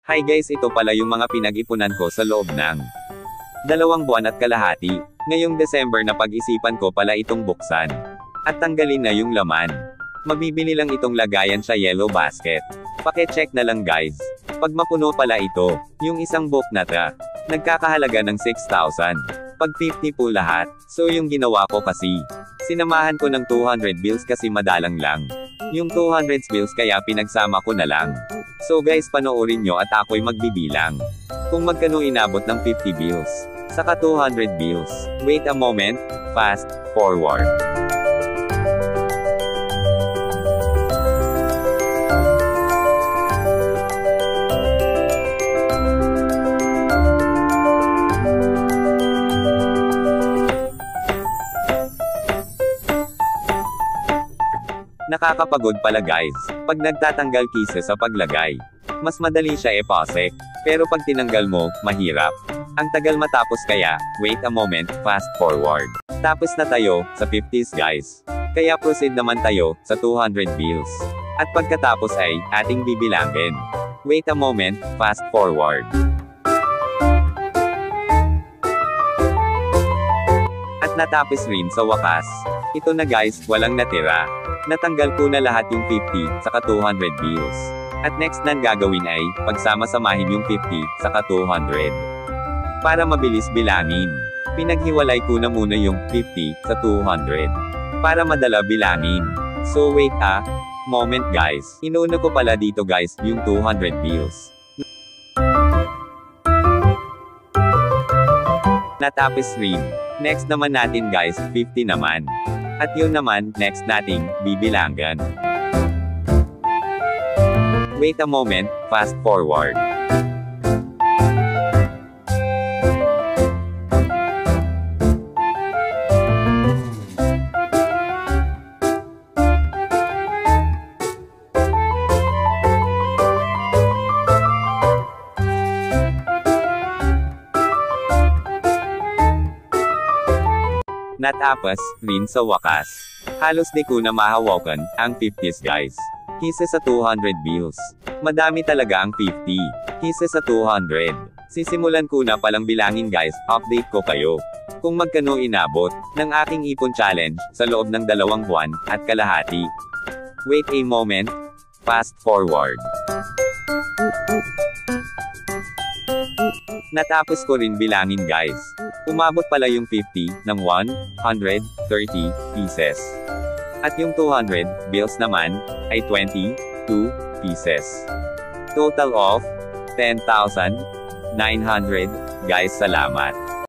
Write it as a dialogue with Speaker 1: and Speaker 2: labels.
Speaker 1: Hi guys, ito pala yung mga pinag-ipunan ko sa loob ng 2 buwan at kalahati. Ngayong December na pag-isipan ko pala itong buksan. At tanggalin na yung laman. Mabibili lang itong lagayan sa yellow basket. Pake-check na lang guys. Pag mapuno pala ito, yung isang book na ta, nagkakahalaga ng 6,000. Pag 50 po lahat, so yung ginawa ko kasi, sinamahan ko ng 200 bills kasi madalang lang. Yung 200 bills kaya pinagsama ko na lang. So guys, panoorin nyo at ako'y magbibilang. Kung magkano inabot ng 50 bills, saka 200 bills. Wait a moment, fast forward. Nakakapagod pala guys, pag nagtatanggal kisa sa paglagay. Mas madali siya epasek, pero pag tinanggal mo, mahirap. Ang tagal matapos kaya, wait a moment, fast forward. Tapos na tayo, sa 50s guys. Kaya proceed naman tayo, sa 200 bills. At pagkatapos ay, ating bibilangin. Wait a moment, fast forward. At natapos rin sa wakas. Ito na guys, walang natira. Natanggal ko na lahat yung 50, saka 200 bills. At next na gagawin ay, pagsama-samahin yung 50, saka 200. Para mabilis bilangin, pinaghiwalay ko na muna yung 50, sa 200. Para madala bilangin. So wait a moment guys. Inuuna ko pala dito guys, yung 200 bills. Natapos rin. Next naman natin guys, 50 naman. At yun naman, next nating, bibilangan. Wait a moment, fast forward. Natapos rin sa wakas. Halos di ko na mahawakan ang 50s guys. Kisa sa 200 bills. Madami talaga ang 50. Kisa sa 200. Sisimulan ko na palang bilangin guys, update ko kayo. Kung magkano inabot ng aking ipon challenge sa loob ng 2 buwan at kalahati. Wait a moment. Fast forward. Natapos ko rin bilangin guys. Umabot pala yung 50 ng 130 pieces. At yung 200 bills naman ay 22 pieces. Total of 10,900. Guys, salamat.